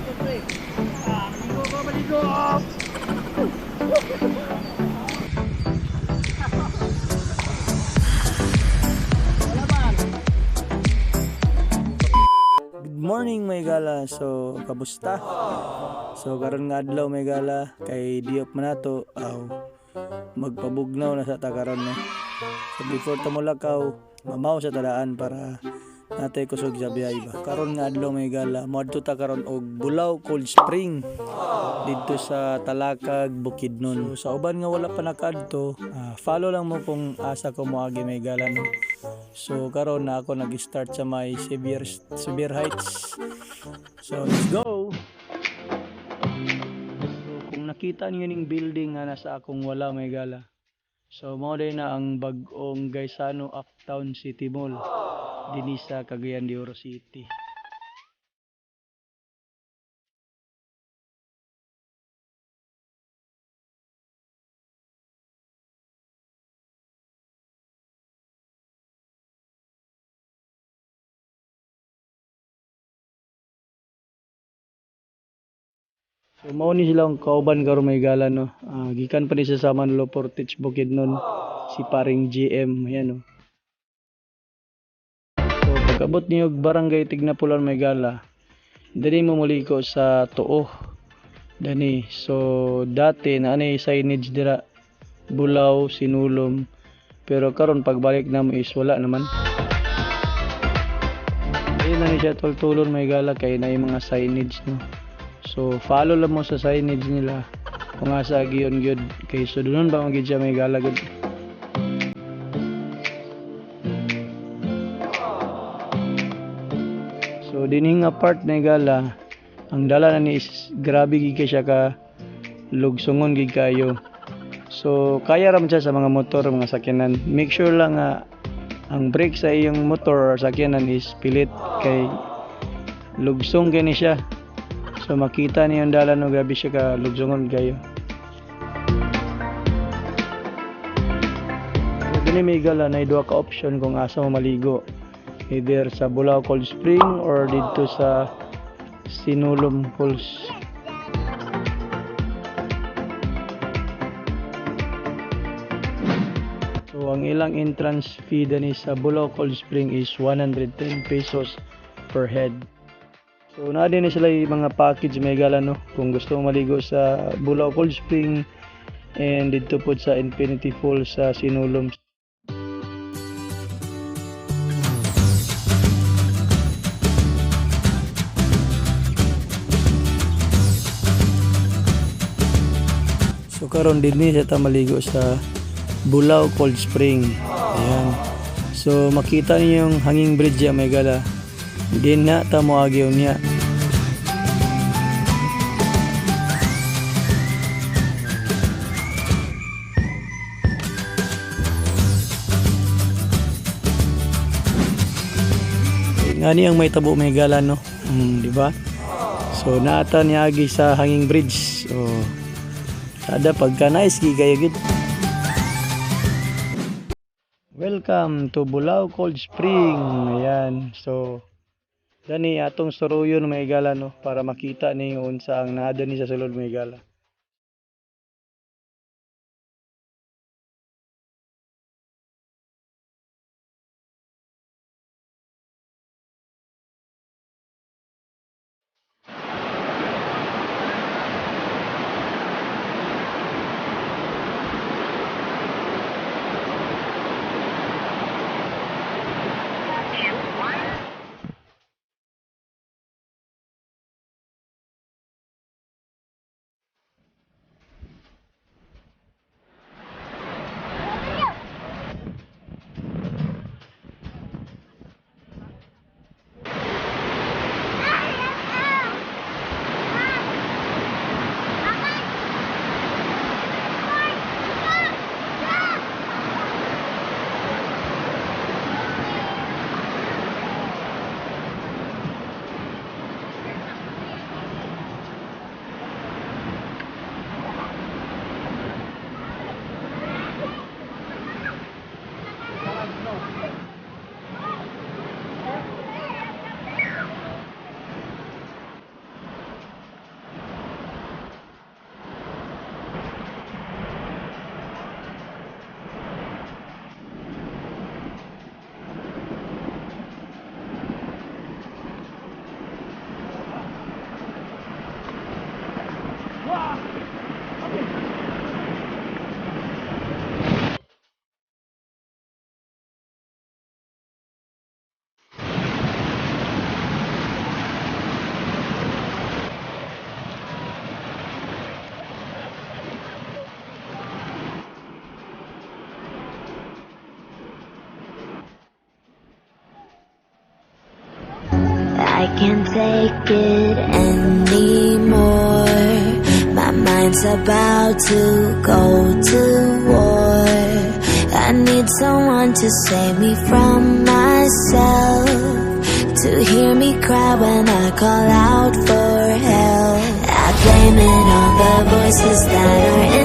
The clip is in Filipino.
Good morning may gala. So kabusta? So karon nga adlaw may gala kay diop man nato magpabugnaw na sa takaron no. So before ta mulakaw, mamaw sa tadaan para natay kusog sa biyay ba. Karon nga adlaw may gala, moadto ta karon og Bulao Cold Spring didto sa Talakag, Bukidnon. So sa uban nga wala pa nakadto, follow lang mo kung asa ko moagi may gala no. So karon na ako nag-start sa may Severe Heights. So let's go. So kung nakita niyo ning building nga nasa akong wala may gala. So mao day na ang bag-ong Gaisano Uptown City Mall dinhi sa Cagayan de Oro City. So mao ni silang kauban karon may gala no. Gikan pa ni sa Manlo Portage Bukidnon si paring GM ayan no. So pagabot niyo og barangay Tignapulan may gala, dali mo muliko sa Tuo. Dani. So dati na anay signage dira Bulao, Sinulom. Pero karon pagbalik na mo is wala naman. Ayun na ni siya tultulon may gala kay na yung mga signage no. So follow lang mo sa signage nila kung asa giyon gyud kay sudunon ba magid siya may gala gud. So dinhi nga part na gala ang dala na ni is grabe gid kay siya ka lugsongon gid kayo. So kaya ra man siya sa mga motor, mga sakyanan. Make sure lang nga ang brake sa iyong motor or sakyanan is pilit kay lugsong kay ni siya. So makita niyo ang dala no grabe siya ka lugsongon kayo. So dinhi may gala na duha ka option kung asa mo maligo. Either sa Bulao Cold Spring or dito sa Sinulom Falls. So ang ilang entrance fee dani sa Bulao Cold Spring is 110 pesos per head. So na din sila yung mga package may gala no kung gusto mo maligo sa Bulao Cold Spring and dito po sa Infinity Falls sa Sinulom. So karon dinhi sa ta maligo sa Bulao Cold Spring. Ayan. So makita niyo yung hanging bridge ya may gala. Din na ta mo agyaw niya. Ngani ang may tabo may gala no. Di ba? So naata niya agi sa hanging bridge. So sada pagka nice gi kayo gid. Welcome to Bulao Cold Spring. Ayan. So dani atong suruyon may gala no para makita niyo unsa ang naa ni sa sulod may gala. I can't take it anymore. My mind's about to go to war. I need someone to save me from myself, to hear me cry when I call out for help. I blame it on the voices that are in